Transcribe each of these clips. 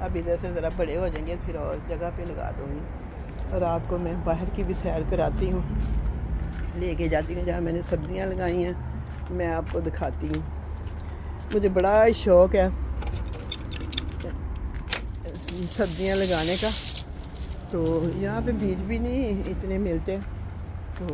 اب ادھر سے ذرا بڑے ہو جائیں گے پھر اور جگہ پہ لگا دوں گی، اور آپ کو میں باہر کی بھی سیر کراتی ہوں، لے کے جاتی ہوں جہاں میں نے سبزیاں لگائی ہیں، میں آپ کو دکھاتی ہوں۔ مجھے بڑا شوق ہے سبزیاں لگانے کا، تو یہاں پہ بیج بھی نہیں اتنے ملتے، تو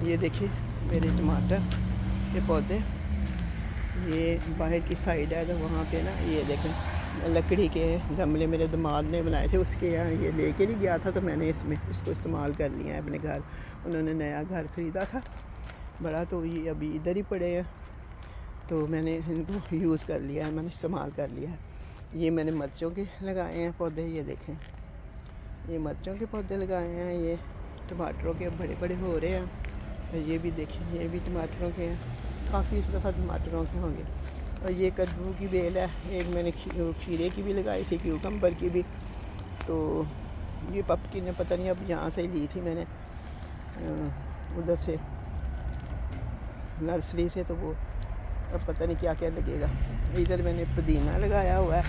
یہ دیکھیں میرے ٹماٹر کے پودے، یہ باہر کی سائڈ ہے تو وہاں پہ نا یہ دیکھیں لکڑی کے گملے میرے داماد نے بنائے تھے، اس کے یہاں یہ لے کے نہیں گیا تھا تو میں نے اس کو استعمال کر لیا ہے اپنے گھر، انہوں نے نیا گھر خریدا تھا بڑا، تو یہ ابھی ادھر ہی پڑے ہیں، تو میں نے ان کو یوز کر لیا ہے، میں نے استعمال کر لیا ہے۔ یہ میں نے مرچوں کے لگائے ہیں پودے، یہ دیکھیں یہ مرچوں کے پودے لگائے ہیں، یہ ٹماٹروں کے بڑے بڑے ہو رہے ہیں، اور یہ بھی دیکھیں یہ بھی ٹماٹروں کے ہیں، کافی اس دفعہ ٹماٹروں کے ہوں گے۔ اور یہ کدو کی بیل ہے، ایک میں نے کھیرے کی بھی لگائی تھی، کیوکمبر کی بھی، تو یہ پپکی نے پتہ نہیں اب یہاں سے لی تھی میں نے ادھر سے نرسری سے، تو وہ اب پتہ نہیں کیا کیا لگے گا۔ ادھر میں نے پودینہ لگایا ہوا ہے،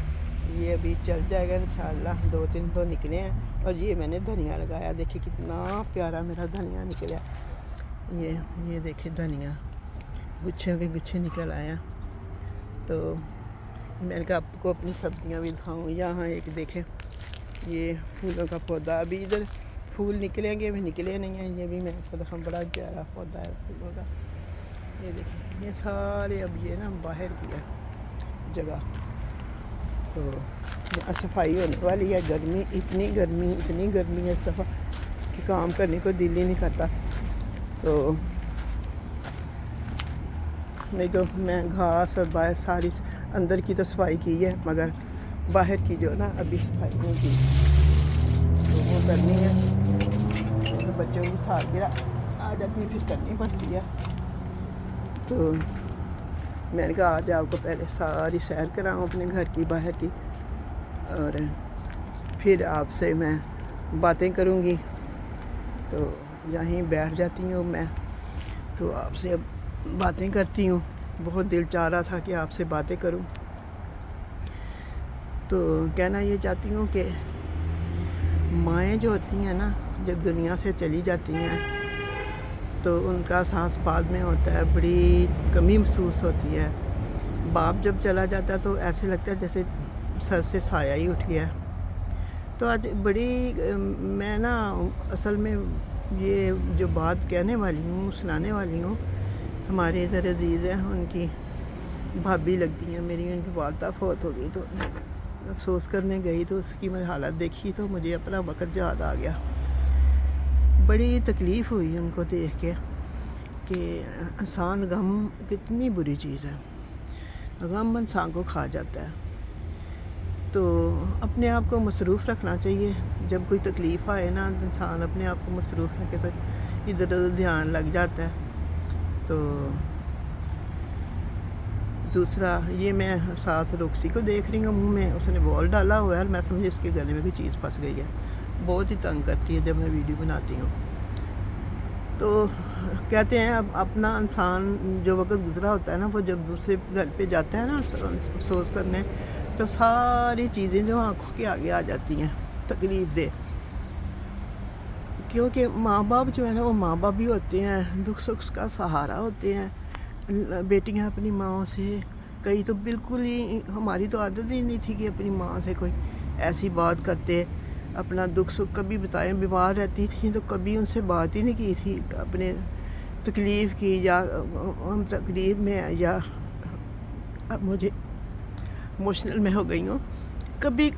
یہ ابھی چل جائے گا انشاءاللہ، 2-3 تو نکلے ہیں، اور یہ میں نے دھنیا لگایا، دیکھیں کتنا پیارا میرا دھنیا نکلا، یہ دیکھیں دھنیا گچھے کے گچھے نکل آئے ہیں، تو میں نے کہا آپ کو اپنی سبزیاں بھی دکھاؤں۔ یہاں ایک دیکھیں یہ پھولوں کا پودا، ابھی ادھر پھول نکلیں گے، بھی نکلے نہیں ہیں، یہ بھی میں آپ کو دکھاؤں، بڑا پیارا پودا ہے پھولوں کا، یہ دیکھیں یہ سارے اب یہ نا باہر کی ہے جگہ، تو صفائی ہونے والی ہے، گرمی اتنی گرمی ہے اس دفعہ کہ کام کرنے کو دل ہی نہیں کرتا، تو نہیں تو میں گھاس اور باہر ساری اندر کی تو صفائی کی ہے، مگر باہر کی جو نا ابھی صفائی نہیں کی، تو وہ کرنی ہے، تو بچوں کی سالگرہ آ جاتی ہے پھر کرنی پڑتی ہے، تو میں نے کہا آج آپ کو پہلے ساری سیر کراؤں اپنے گھر کی باہر کی، اور پھر آپ سے میں باتیں کروں گی، تو یہیں بیٹھ جاتی ہوں میں، تو آپ سے اب باتیں کرتی ہوں، بہت دل چاہ رہا تھا کہ آپ سے باتیں کروں، تو کہنا یہ چاہتی ہوں کہ مائیں جو ہوتی ہیں نا جب دنیا سے چلی جاتی ہیں تو ان کا احساس بعد میں ہوتا ہے، بڑی کمی محسوس ہوتی ہے، باپ جب چلا جاتا ہے تو ایسے لگتا ہے جیسے سر سے سایہ ہی اٹھ گیا، تو آج بڑی میں نا اصل میں یہ جو بات کہنے والی ہوں سنانے والی ہوں، ہمارے ادھر عزیز ہیں، ان کی بھابھی لگتی ہیں میری، ان کی والدہ فوت ہو گئی، تو افسوس کرنے گئی تو اس کی میں حالت دیکھی تو مجھے اپنا وقت یاد آ گیا، بڑی تکلیف ہوئی ان کو دیکھ کے کہ انسان غم کتنی بری چیز ہے، غم انسان کو کھا جاتا ہے، تو اپنے آپ کو مصروف رکھنا چاہیے، جب کوئی تکلیف آئے نا انسان اپنے آپ کو مصروف رکھے تو ادھر ادھر دھیان لگ جاتا ہے، تو دوسرا یہ میں ساتھ روکسی کو دیکھ رہی ہوں، منہ میں اس نے بال ڈالا ہوا ہے، میں سمجھے اس کے گلے میں کوئی چیز پھنس گئی ہے، بہت ہی تنگ کرتی ہے جب میں ویڈیو بناتی ہوں، تو کہتے ہیں اب اپنا انسان جو وقت گزرا ہوتا ہے نا وہ جب دوسرے گھر پہ جاتا ہے نا افسوس کرنے، تو ساری چیزیں جو آنکھوں کے آگے آ جاتی ہیں تکلیف دہ، کیونکہ ماں باپ جو ہے نا وہ ماں باپ بھی ہوتے ہیں، دکھ سکھ کا سہارا ہوتے ہیں، بیٹیاں اپنی ماں سے، کئی تو بالکل ہی، ہماری تو عادت ہی نہیں تھی کہ اپنی ماں سے کوئی ایسی بات کرتے، اپنا دکھ سکھ کبھی بتائیں، بیمار رہتی تھیں تو کبھی ان سے بات ہی نہیں کی تھی اپنے تکلیف کی، یا ہم تکلیف میں یا اب مجھے ایموشنل میں ہو گئی ہوں، کبھی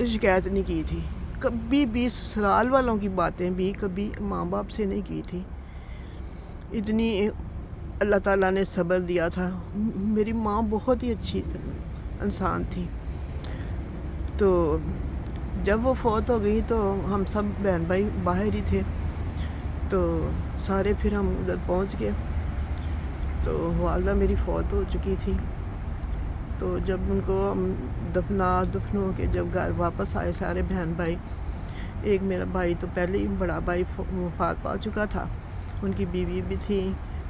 شکایت نہیں کی تھی، کبھی بھی سسرال والوں کی باتیں بھی کبھی ماں باپ سے نہیں کی تھی، اتنی اللہ تعالیٰ نے صبر دیا تھا، میری ماں بہت ہی اچھی انسان تھی، تو جب وہ فوت ہو گئی تو ہم سب بہن بھائی باہر ہی تھے، تو سارے پھر ہم ادھر پہنچ گئے، تو والدہ میری فوت ہو چکی تھی، تو جب ان کو ہم دفنوں کے جب گھر واپس آئے سارے بہن بھائی، ایک میرا بھائی تو پہلے ہی بڑا بھائی وفات پا چکا تھا، ان کی بیوی بھی تھی،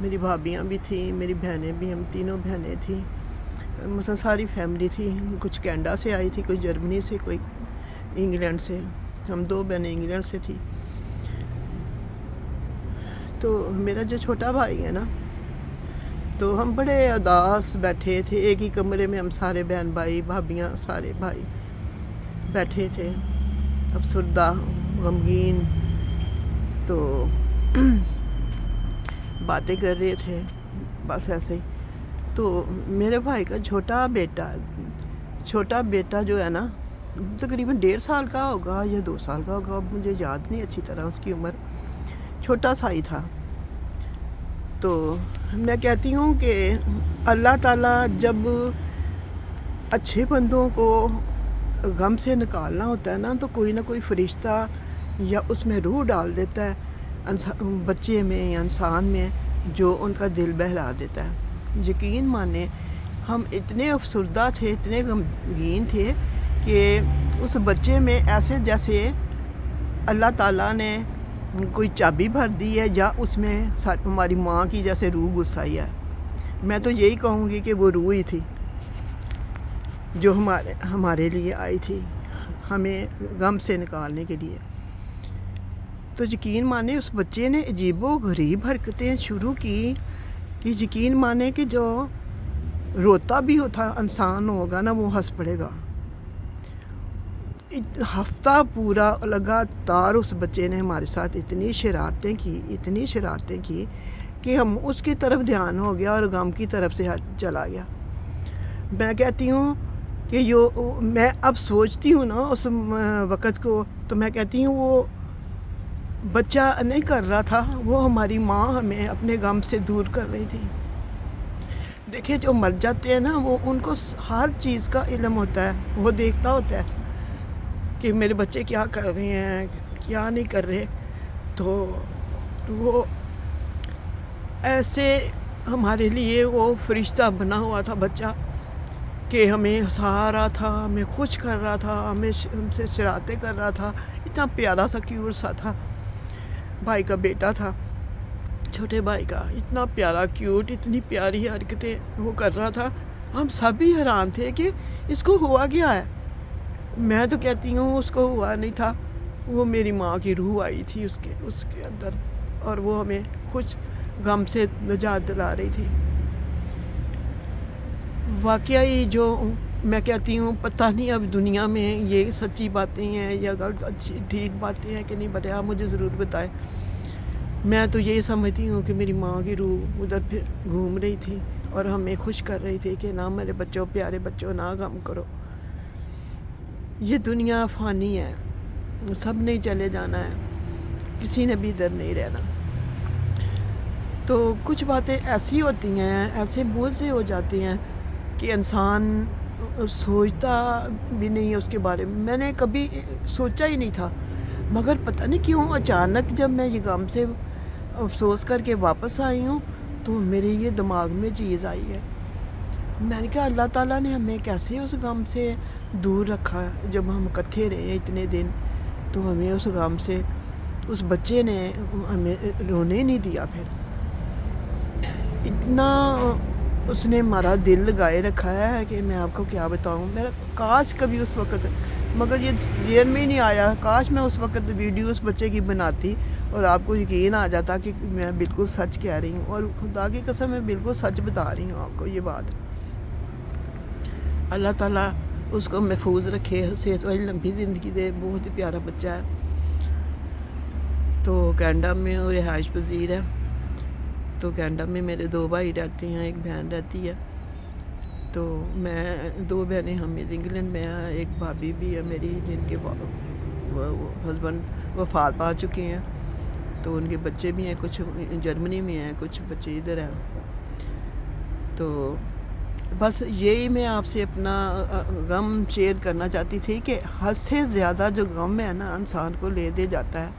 میری بھابیاں بھی تھیں، میری بہنیں بھی، ہم تینوں بہنیں تھیں، مثلا ساری فیملی تھی، کچھ کینیڈا سے آئی تھی، کوئی جرمنی سے، کوئی انگلینڈ سے، ہم 2 بہنیں انگلینڈ سے تھی۔ تو میرا جو چھوٹا بھائی ہے نا، تو ہم بڑے اداس بیٹھے تھے، ایک ہی کمرے میں ہم سارے بہن بھائی بھابیاں سارے بھائی بیٹھے تھے، افسردہ، غمگین، تو باتیں کر رہے تھے بس ایسے ہی۔ تو میرے بھائی کا چھوٹا بیٹا جو ہے نا، تقریباً 1.5 سال کا ہوگا یا 2 سال کا ہوگا، مجھے یاد نہیں اچھی طرح اس کی عمر، چھوٹا سا ہی تھا۔ تو میں کہتی ہوں کہ اللہ تعالیٰ جب اچھے بندوں کو غم سے نکالنا ہوتا ہے نا، تو کوئی نہ کوئی فرشتہ یا اس میں روح ڈال دیتا ہے بچے میں یا انسان میں، جو ان کا دل بہلا دیتا ہے۔ یقین مانیں ہم اتنے افسردہ تھے، اتنے غمگین تھے کہ اس بچے میں ایسے جیسے اللہ تعالیٰ نے کوئی چابی بھر دی ہے، یا اس میں ہماری ماں کی جیسے روح گھس آئی ہے۔ میں تو یہی کہوں گی کہ وہ روح ہی تھی جو ہمارے لیے آئی تھی، ہمیں غم سے نکالنے کے لیے۔ تو یقین مانیں اس بچے نے عجیب و غریب حرکتیں شروع کی کہ یقین مانیں کہ جو روتا بھی ہوتا انسان ہوگا نا، وہ ہنس پڑے گا۔ ہفتہ پورا لگاتار اس بچے نے ہمارے ساتھ اتنی شرارتیں کی کہ ہم اس کی طرف دھیان ہو گیا اور غم کی طرف سے چلا گیا۔ میں کہتی ہوں کہ میں اب سوچتی ہوں نا اس وقت کو، تو میں کہتی ہوں وہ بچہ نہیں کر رہا تھا، وہ ہماری ماں ہمیں اپنے غم سے دور کر رہی تھی۔ دیکھیں جو مر جاتے ہیں نا، وہ ان کو ہر چیز کا علم ہوتا ہے، وہ دیکھتا ہوتا ہے کہ میرے بچے کیا کر رہے ہیں، کیا نہیں کر رہے۔ تو وہ ایسے ہمارے لیے وہ فرشتہ بنا ہوا تھا بچہ، کہ ہمیں ہنسا رہا تھا، ہمیں خوش کر رہا تھا، ہم سے شرارتیں کر رہا تھا۔ اتنا پیارا سا کیوٹ سا تھا، بھائی کا بیٹا تھا، چھوٹے بھائی کا، اتنا پیارا کیوٹ، اتنی پیاری حرکتیں وہ کر رہا تھا۔ ہم سب ہی حیران تھے کہ اس کو ہوا کیا ہے۔ میں تو کہتی ہوں اس کو ہوا نہیں تھا، وہ میری ماں کی روح آئی تھی اس کے اندر، اور وہ ہمیں کچھ غم سے نجات دلا رہی تھی۔ واقعی جو میں کہتی ہوں پتہ نہیں اب دنیا میں یہ سچی باتیں ہیں یا غلط ٹھیک باتیں ہیں کہ نہیں بتائیں، آپ مجھے ضرور بتائیں۔ میں تو یہی سمجھتی ہوں کہ میری ماں کی روح ادھر پھر گھوم رہی تھی اور ہمیں خوش کر رہی تھی کہ نہ میرے بچوں، پیارے بچوں، نہ غم کرو، یہ دنیا فانی ہے، سب نے چلے جانا ہے، کسی نے بھی ادھر نہیں رہنا۔ تو کچھ باتیں ایسی ہوتی ہیں، ایسے منہ سے ہو جاتی ہیں کہ انسان سوچتا بھی نہیں ہے اس کے بارے میں۔ میں نے کبھی سوچا ہی نہیں تھا، مگر پتہ نہیں کیوں اچانک جب میں یہ غم سے افسوس کر کے واپس آئی ہوں، تو میرے یہ دماغ میں چیز آئی ہے۔ میں نے کہا اللہ تعالیٰ نے ہمیں کیسے اس غم سے دور رکھا، جب ہم اکٹھے رہے اتنے دن، تو ہمیں اس غم سے، اس بچے نے ہمیں رونے نہیں دیا۔ پھر اتنا اس نے ہمارا دل لگائے رکھا ہے کہ میں آپ کو کیا بتاؤں۔ میں کاش کبھی اس وقت، مگر یہ ذہن میں ہی نہیں آیا، کاش میں اس وقت ویڈیو اس بچے کی بناتی اور آپ کو یقین آ جاتا کہ میں بالکل سچ کہہ رہی ہوں، اور خدا کی قسم میں بالکل سچ بتا رہی ہوں آپ کو یہ بات۔ اللہ تعالیٰ اس کو محفوظ رکھے، صحت والی لمبی زندگی دے، بہت ہی پیارا بچہ ہے۔ تو کینیڈا میں وہ رہائش پذیر ہے۔ تو کینیڈا میں میرے 2 بھائی رہتے ہیں، ایک بہن رہتی ہے۔ تو میں 2 بہنیں ہم انگلینڈ میں ہیں، ایک بھابھی بھی ہے میری جن کے ہسبینڈ وفات پا چکے ہیں، تو ان کے بچے بھی ہیں، کچھ جرمنی میں ہیں، کچھ بچے ادھر ہیں۔ تو بس یہی میں آپ سے اپنا غم شیئر کرنا چاہتی تھی کہ حد سے زیادہ جو غم ہے نا انسان کو لے دے جاتا ہے،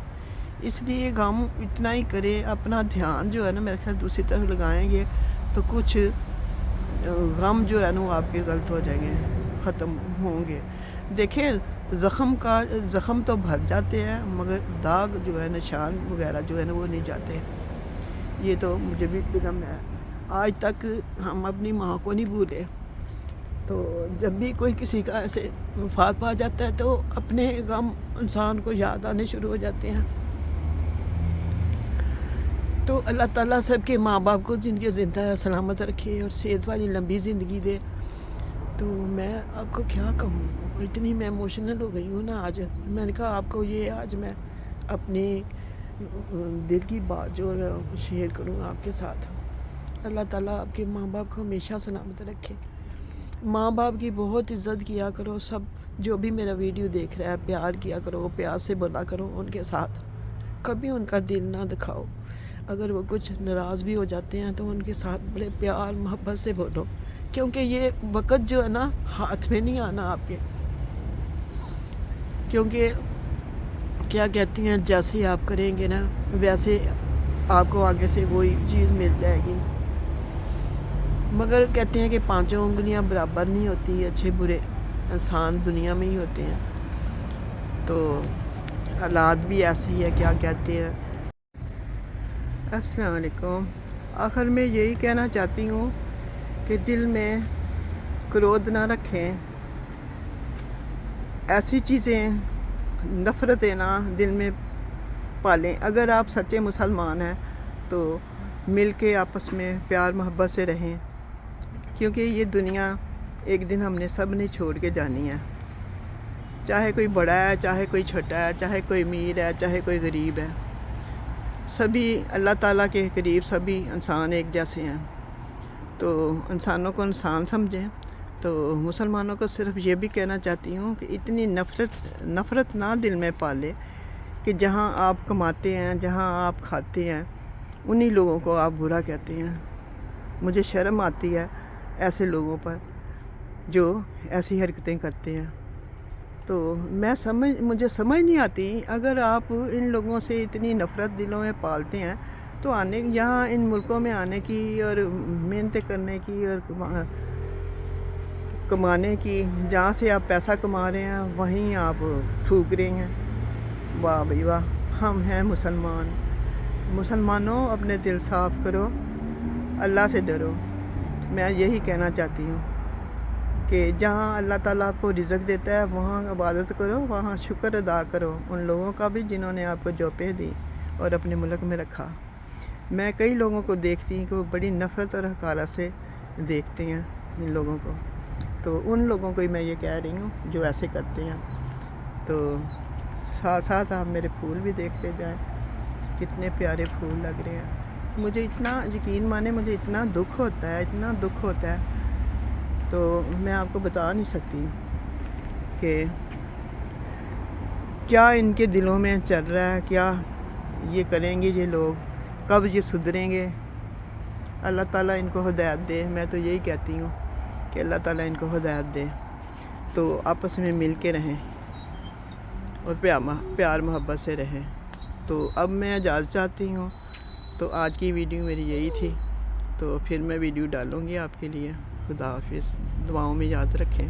اس لیے غم اتنا ہی کریں، اپنا دھیان جو ہے نا میرے خیال دوسری طرف لگائیں گے تو کچھ غم جو ہے نا وہ آپ کے غلط ہو جائیں گے، ختم ہوں گے۔ دیکھیں زخم تو بھر جاتے ہیں، مگر داغ جو ہے، نشان وغیرہ جو ہے نا وہ نہیں جاتے۔ یہ تو مجھے بھی علم ہے، آج تک ہم اپنی ماں کو نہیں بھولے، تو جب بھی کوئی کسی کا ایسے وفات پا جاتا ہے تو اپنے غم انسان کو یاد آنے شروع ہو جاتے ہیں. تو اللہ تعالیٰ سب کے ماں باپ کو جن کے زندہ ہے سلامت رکھے اور صحت والی لمبی زندگی دے. تو میں آپ کو کیا کہوں، اتنی میں ایموشنل ہو گئی ہوں نا آج. میں نے کہا آپ کو یہ آج میں اپنی دل کی بات جو شیئر کروں آپ کے ساتھ. اللہ تعالیٰ آپ کے ماں باپ کو ہمیشہ سلامت رکھے. ماں باپ کی بہت عزت کیا کرو. سب جو بھی میرا ویڈیو دیکھ رہا ہے پیار کیا کرو، پیار سے بولا کرو ان کے ساتھ. کبھی ان کا دل نہ دکھاؤ. اگر وہ کچھ ناراض بھی ہو جاتے ہیں تو ان کے ساتھ بڑے پیار محبت سے بولو، کیونکہ یہ وقت جو ہے نا ہاتھ میں نہیں آنا آپ کے. کیونکہ کیا کہتی ہیں جیسے آپ کریں گے نا ویسے آپ کو آگے سے وہی چیز مل جائے گی. مگر کہتے ہیں کہ 5 انگلیاں برابر نہیں ہوتی. اچھے برے انسان دنیا میں ہی ہوتے ہیں. تو حالات بھی ایسے ہی ہے. کیا کہتے ہیں. السلام علیکم. آخر میں یہی کہنا چاہتی ہوں کہ دل میں کرودھ نہ رکھیں. ایسی چیزیں نفرتیں نہ دل میں پالیں. اگر آپ سچے مسلمان ہیں تو مل کے آپس میں پیار محبت سے رہیں، کیونکہ یہ دنیا ایک دن ہم نے سب نے چھوڑ کے جانی ہے. چاہے کوئی بڑا ہے، چاہے کوئی چھوٹا ہے، چاہے کوئی امیر ہے، چاہے کوئی غریب ہے. سبھی اللہ تعالیٰ کے قریب سبھی انسان ایک جیسے ہیں. تو انسانوں کو انسان سمجھیں. تو مسلمانوں کو صرف یہ بھی کہنا چاہتی ہوں کہ اتنی نفرت نہ دل میں پالے کہ جہاں آپ کماتے ہیں، جہاں آپ کھاتے ہیں، انہی لوگوں کو آپ برا کہتے ہیں. مجھے شرم آتی ہے ایسے لوگوں پر جو ایسی حرکتیں کرتے ہیں. تو مجھے سمجھ نہیں آتی، اگر آپ ان لوگوں سے اتنی نفرت دلوں میں پالتے ہیں تو یہاں ان ملکوں میں آنے کی اور محنتیں کرنے کی اور کمانے کی، جہاں سے آپ پیسہ کما رہے ہیں وہیں آپ تھوک رہے ہیں. واہ بھائی واہ. ہم ہیں مسلمانوں، اپنے دل صاف کرو، اللہ سے ڈرو. میں یہی کہنا چاہتی ہوں کہ جہاں اللہ تعالیٰ آپ کو رزق دیتا ہے وہاں عبادت کرو، وہاں شکر ادا کرو ان لوگوں کا بھی جنہوں نے آپ کو جوبیں دی اور اپنے ملک میں رکھا. میں کئی لوگوں کو دیکھتی ہوں کہ وہ بڑی نفرت اور حقارت سے دیکھتے ہیں ان لوگوں کو. تو ان لوگوں کو ہی میں یہ کہہ رہی ہوں جو ایسے کرتے ہیں. تو ساتھ ساتھ آپ میرے پھول بھی دیکھتے جائیں، کتنے پیارے پھول لگ رہے ہیں. مجھے اتنا یقین مانے، مجھے اتنا دکھ ہوتا ہے، اتنا دکھ ہوتا ہے تو میں آپ کو بتا نہیں سکتی کہ کیا ان کے دلوں میں چل رہا ہے، کیا یہ کریں گے یہ لوگ، کب یہ سدھریں گے. اللہ تعالیٰ ان کو ہدایت دے. میں تو یہی کہتی ہوں کہ اللہ تعالیٰ ان کو ہدایت دے. تو آپس میں مل کے رہیں اور پیار محبت سے رہیں. تو اب میں اجازت چاہتی ہوں. تو آج کی ویڈیو میری یہی تھی. تو پھر میں ویڈیو ڈالوں گی آپ کے لیے. خدا حافظ. دعاؤں میں یاد رکھیں.